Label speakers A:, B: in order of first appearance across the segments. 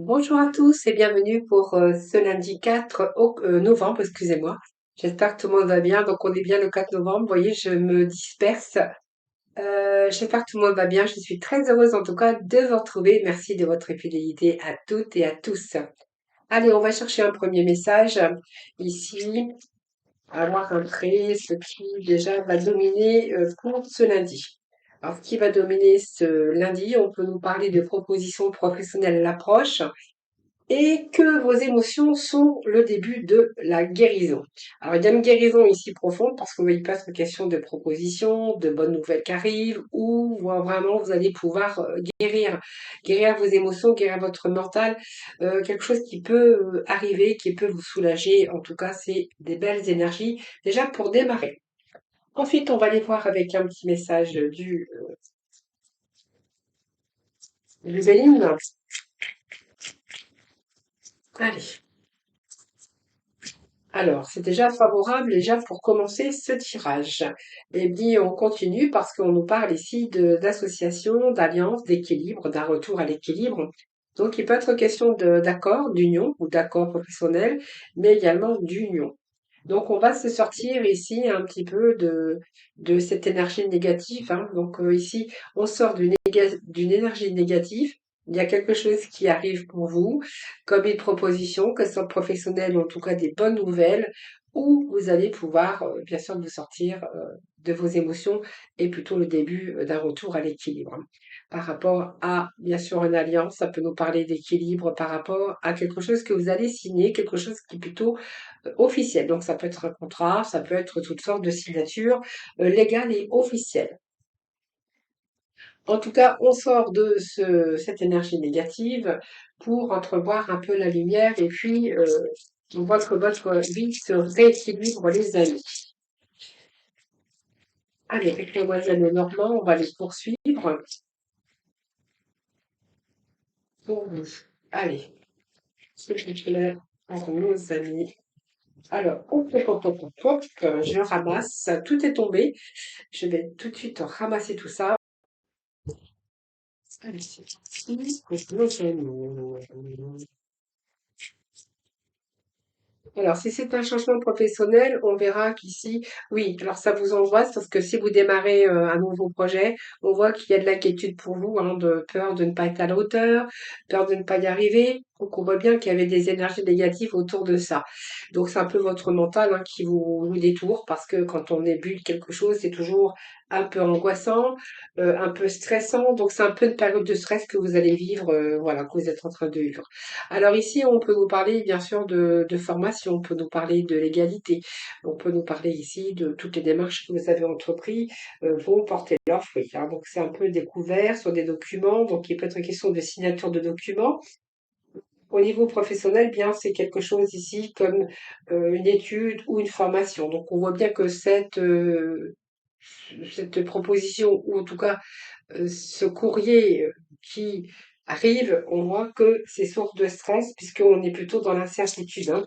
A: Bonjour à tous et bienvenue pour ce lundi 4 novembre, excusez-moi. J'espère que tout le monde va bien. Donc on est bien le 4 novembre. Vous voyez, je me disperse. J'espère que tout le monde va bien. Je suis très heureuse en tout cas de vous retrouver. Merci de votre fidélité à toutes et à tous. Allez, on va chercher un premier message ici. Avoir un trait, ce qui déjà va dominer pour ce lundi. Alors, ce qui va dominer ce lundi, on peut nous parler de propositions professionnelles à l'approche et que vos émotions sont le début de la guérison. Alors, il y a une guérison ici profonde parce qu'il va pas être question de propositions, de bonnes nouvelles qui arrivent, ou vraiment vous allez pouvoir guérir vos émotions, guérir votre mental, quelque chose qui peut arriver, qui peut vous soulager. En tout cas, c'est des belles énergies déjà pour démarrer. Ensuite, on va aller voir avec un petit message du Béline. Allez. Alors, c'est déjà favorable déjà pour commencer ce tirage. Et bien, on continue parce qu'on nous parle ici d'association, d'alliance, d'équilibre, d'un retour à l'équilibre. Donc, il peut être question d'accord, d'union ou d'accord professionnel, mais également d'union. Donc, on va se sortir ici un petit peu de cette énergie négative, hein. Donc, ici, on sort d'une énergie négative. Il y a quelque chose qui arrive pour vous, comme une proposition, que ce soit professionnelle ou en tout cas des bonnes nouvelles, où vous allez pouvoir, bien sûr, vous sortir de vos émotions et plutôt le début d'un retour à l'équilibre. Par rapport à, bien sûr, une alliance, ça peut nous parler d'équilibre par rapport à quelque chose que vous allez signer, quelque chose qui est plutôt officiel. Donc ça peut être un contrat, ça peut être toutes sortes de signatures légales et officielles. En tout cas, on sort de cette énergie négative pour entrevoir un peu la lumière et puis on voit que votre vie se rééquilibre les amis. Allez, avec les voisins normands, on va les poursuivre pour vous. Allez, s'il vous plaît, pour nos amis. Alors, hop, hop, hop, hop, hop, je ramasse. Tout est tombé. Je vais tout de suite ramasser tout ça. Allez, c'est parti. Pour nos amis. Alors, si c'est un changement professionnel, on verra qu'ici, oui, alors ça vous angoisse parce que si vous démarrez un nouveau projet, on voit qu'il y a de l'inquiétude pour vous, hein, de peur de ne pas être à la hauteur, peur de ne pas y arriver. Donc, on voit bien qu'il y avait des énergies négatives autour de ça. Donc, c'est un peu votre mental hein, qui vous détourne parce que quand on débute quelque chose, c'est toujours un peu angoissant, un peu stressant. Donc, c'est un peu une période de stress que vous allez vivre, voilà, que vous êtes en train de vivre. Alors ici, on peut vous parler bien sûr de formation, on peut nous parler de l'égalité, on peut nous parler ici de toutes les démarches que vous avez entreprises vont porter leurs fruits, hein. Donc c'est un peu découvert sur des documents, donc il peut être question de signature de documents. Au niveau professionnel, bien c'est quelque chose ici comme une étude ou une formation. Donc on voit bien que cette proposition, ou en tout cas ce courrier qui arrive, on voit que c'est source de stress puisqu'on est plutôt dans l'incertitude, hein.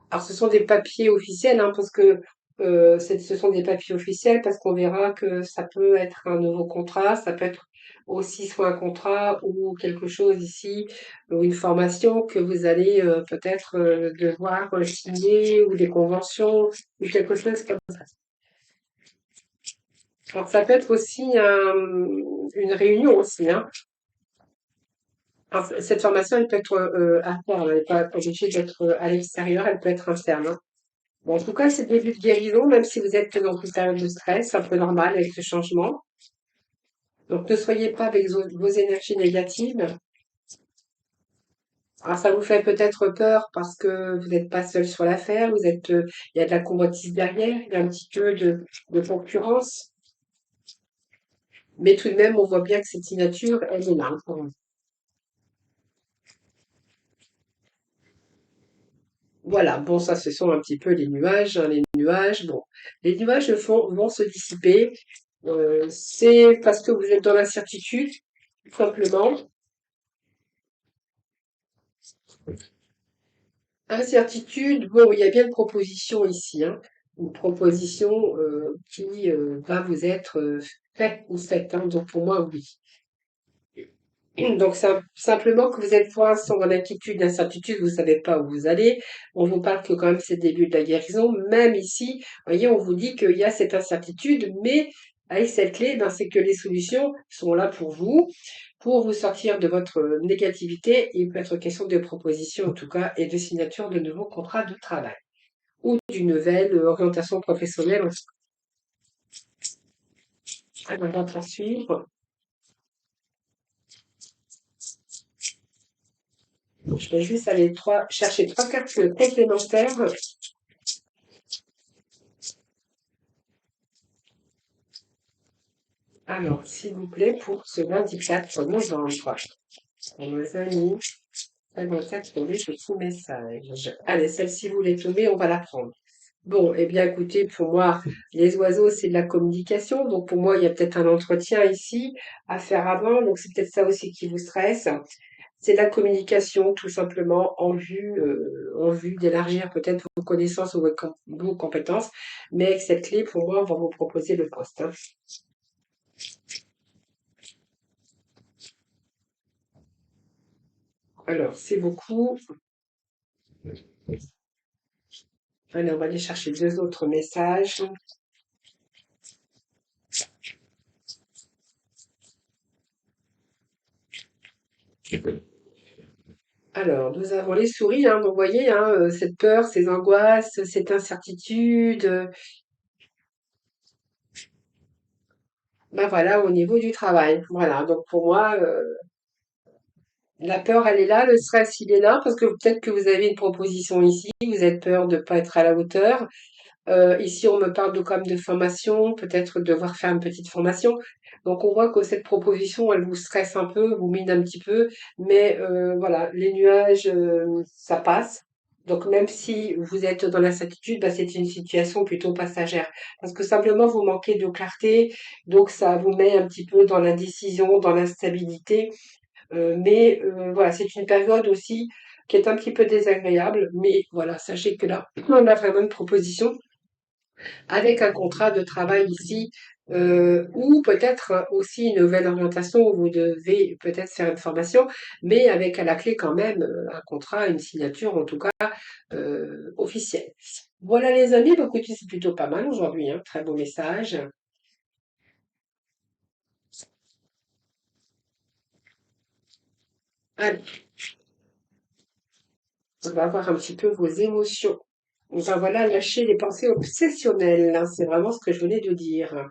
A: Alors ce sont des papiers officiels, hein, parce que ce sont des papiers officiels parce qu'on verra que ça peut être un nouveau contrat, ça peut être aussi soit un contrat ou quelque chose ici, ou une formation que vous allez peut-être devoir signer ou des conventions ou quelque chose comme ça. Alors ça peut être aussi une réunion aussi, hein. Alors, cette formation, elle peut être interne, elle n'est pas obligée d'être à l'extérieur, elle peut être interne, hein. Bon, en tout cas, c'est le début de guérison, même si vous êtes dans une période de stress, un peu normal avec ce changement. Donc, ne soyez pas avec vos énergies négatives. Alors, ça vous fait peut-être peur parce que vous n'êtes pas seul sur l'affaire, il y a de la convoitise derrière, il y a un petit peu de concurrence. Mais tout de même, on voit bien que cette signature, elle est là, hein. Voilà, bon, ça, ce sont un petit peu les nuages, hein, les nuages. Bon, les nuages vont se dissiper. C'est parce que vous êtes dans l'incertitude, tout simplement. Incertitude, bon, il y a bien une proposition ici, hein. Une proposition qui va vous être faite ou faite, hein. Donc pour moi, oui. Donc, simplement que vous êtes pour l'instant en inquiétude, incertitude, vous savez pas où vous allez. On vous parle que quand même c'est le début de la guérison. Même ici, vous voyez, on vous dit qu'il y a cette incertitude, mais avec cette clé, ben, c'est que les solutions sont là pour vous sortir de votre négativité. Il peut être question de proposition en tout cas et de signature de nouveaux contrats de travail ou d'une nouvelle orientation professionnelle. Alors, on va poursuivre. Je vais juste aller chercher trois cartes complémentaires. Alors, s'il vous plaît, pour ce lundi 4 novembre, pour nos amis, elles vont être tombées de tout message. Allez, celle-ci, vous les tombez, on va la prendre. Bon, eh bien, écoutez, pour moi, les oiseaux, c'est de la communication. Donc, pour moi, il y a peut-être un entretien ici à faire avant. Donc, c'est peut-être ça aussi qui vous stresse. C'est de la communication, tout simplement, en vue d'élargir peut-être vos connaissances ou vos compétences. Mais avec cette clé, pour moi, on va vous proposer le poste, hein. Alors, c'est beaucoup. Allez, on va aller chercher deux autres messages. Alors, nous avons les souris, hein, donc vous voyez, hein, cette peur, ces angoisses, cette incertitude, ben voilà, au niveau du travail. Voilà, donc pour moi, la peur, elle est là, le stress, il est là, parce que peut-être que vous avez une proposition ici, vous avez peur de ne pas être à la hauteur. Ici, on me parle de comme de formation, peut-être devoir faire une petite formation. Donc, on voit que cette proposition, elle vous stresse un peu, vous mine un petit peu, mais voilà, les nuages, ça passe. Donc, même si vous êtes dans l'incertitude, bah, c'est une situation plutôt passagère. Parce que simplement, vous manquez de clarté, donc ça vous met un petit peu dans l'indécision, dans l'instabilité. Mais voilà, c'est une période aussi qui est un petit peu désagréable. Mais voilà, sachez que là, on a vraiment une proposition avec un contrat de travail ici, ou peut-être aussi une nouvelle orientation où vous devez peut-être faire une formation, mais avec à la clé quand même un contrat, une signature en tout cas officielle. Voilà les amis, donc écoutez, c'est plutôt pas mal aujourd'hui, hein, très beau message. Allez, on va voir un petit peu vos émotions. On va voilà lâcher les pensées obsessionnelles, hein, c'est vraiment ce que je venais de dire.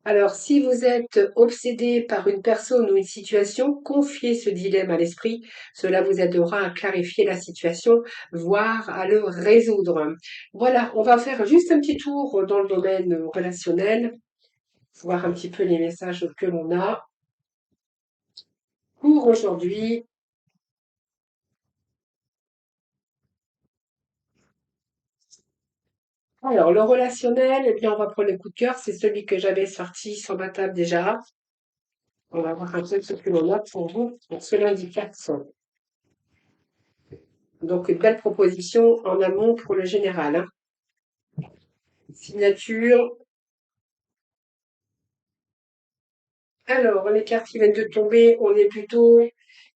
A: Alors, si vous êtes obsédé par une personne ou une situation, confiez ce dilemme à l'esprit. Cela vous aidera à clarifier la situation, voire à le résoudre. Voilà, on va faire juste un petit tour dans le domaine relationnel, voir un petit peu les messages que l'on a pour aujourd'hui. Alors, le relationnel, eh bien, on va prendre le coup de cœur. C'est celui que j'avais sorti sur ma table déjà. On va voir un peu ce que l'on a pour vous pour ce lundi 4. Donc, une belle proposition en amont pour le général, hein. Signature. Alors, les cartes qui viennent de tomber, on est plutôt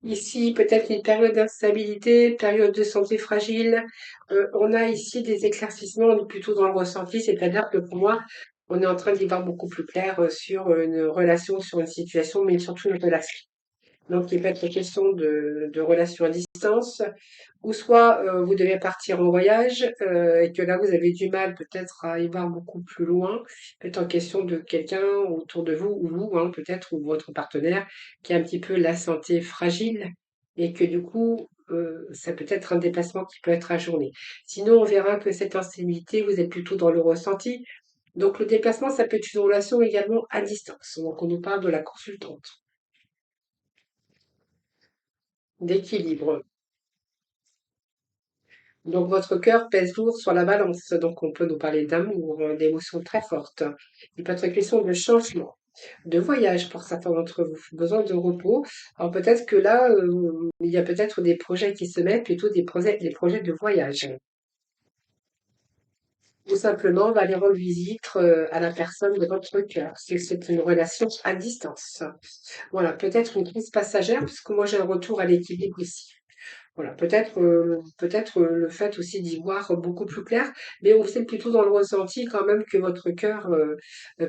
A: ici peut-être une période d'instabilité, période de santé fragile. On a ici des éclaircissements, on est plutôt dans le ressenti, c'est-à-dire que pour moi, on est en train d'y voir beaucoup plus clair sur une relation, sur une situation, mais surtout une relation. Donc, il peut être question de relation à distance, ou soit vous devez partir en voyage et que là, vous avez du mal peut-être à y voir beaucoup plus loin. Peut-être en question de quelqu'un autour de vous, ou vous, hein, peut-être, ou votre partenaire, qui a un petit peu la santé fragile et que du coup, ça peut être un déplacement qui peut être ajourné. Sinon, on verra que cette instabilité, vous êtes plutôt dans le ressenti. Donc, le déplacement, ça peut être une relation également à distance. Donc, on nous parle de la consultante, d'équilibre. Donc votre cœur pèse lourd sur la balance, donc on peut nous parler d'amour, d'émotions très fortes. Il peut être question de changement, de voyage pour certains d'entre vous, besoin de repos. Alors peut-être que là, il y a peut-être des projets qui se mettent, plutôt des projets de voyage. ou simplement d'aller rendre visite à la personne de votre cœur, si c'est une relation à distance. Voilà, peut-être une crise passagère, puisque moi j'ai un retour à l'équilibre ici. Voilà, peut-être le fait aussi d'y voir beaucoup plus clair, mais on sait plutôt dans le ressenti quand même que votre cœur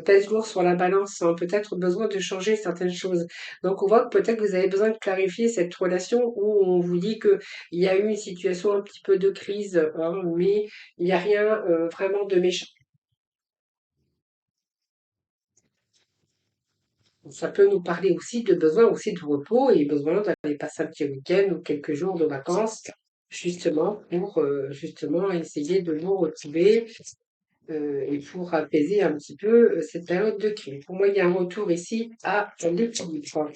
A: pèse lourd sur la balance, hein, peut-être besoin de changer certaines choses. Donc on voit que peut-être que vous avez besoin de clarifier cette relation où on vous dit que il y a eu une situation un petit peu de crise, hein, mais il n'y a rien vraiment de méchant. Ça peut nous parler aussi de besoin aussi de repos et besoin d'aller passer un petit week-end ou quelques jours de vacances, justement pour justement essayer de vous retrouver et pour apaiser un petit peu cette période de crise. Pour moi, il y a un retour ici à l'équilibre.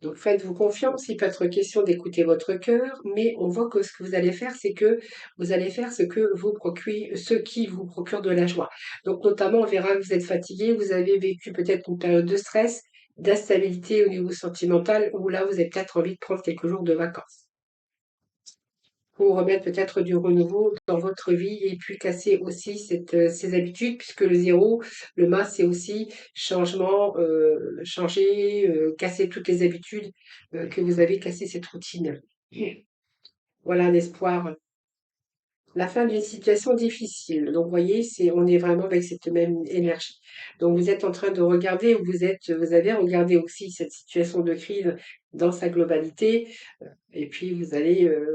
A: Donc faites-vous confiance, il peut être question d'écouter votre cœur, mais on voit que ce que vous allez faire, c'est que vous allez faire ce qui vous procure de la joie. Donc notamment, on verra que vous êtes fatigué, vous avez vécu peut-être une période de stress, d'instabilité au niveau sentimental, où là, vous avez peut-être envie de prendre quelques jours de vacances pour remettre peut-être du renouveau dans votre vie et puis casser aussi ces habitudes, puisque le zéro, le mas, c'est aussi changement, changer, casser toutes les habitudes que vous avez, casser cette routine. Voilà un espoir. La fin d'une situation difficile. Donc, vous voyez, on est vraiment avec cette même énergie. Donc, vous êtes en train de regarder, vous avez regardé aussi cette situation de crise dans sa globalité. Et puis,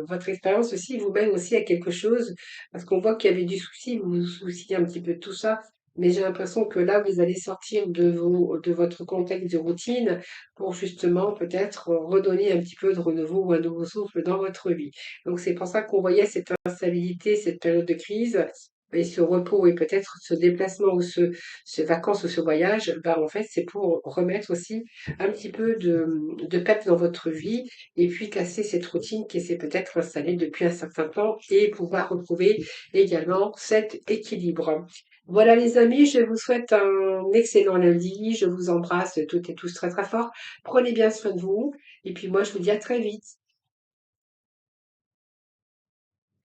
A: votre expérience aussi vous mène aussi à quelque chose, parce qu'on voit qu'il y avait du souci, vous vous souciez un petit peu de tout ça. Mais j'ai l'impression que là, vous allez sortir de votre contexte de routine pour justement peut-être redonner un petit peu de renouveau ou un nouveau souffle dans votre vie. Donc c'est pour ça qu'on voyait cette instabilité, cette période de crise et ce repos et peut-être ce déplacement ou ce vacances ou ce voyage, bah, en fait, c'est pour remettre aussi un petit peu de peps dans votre vie et puis casser cette routine qui s'est peut-être installée depuis un certain temps et pouvoir retrouver également cet équilibre. Voilà les amis, je vous souhaite un excellent lundi. Je vous embrasse toutes et tous très très fort. Prenez bien soin de vous et puis moi je vous dis à très vite.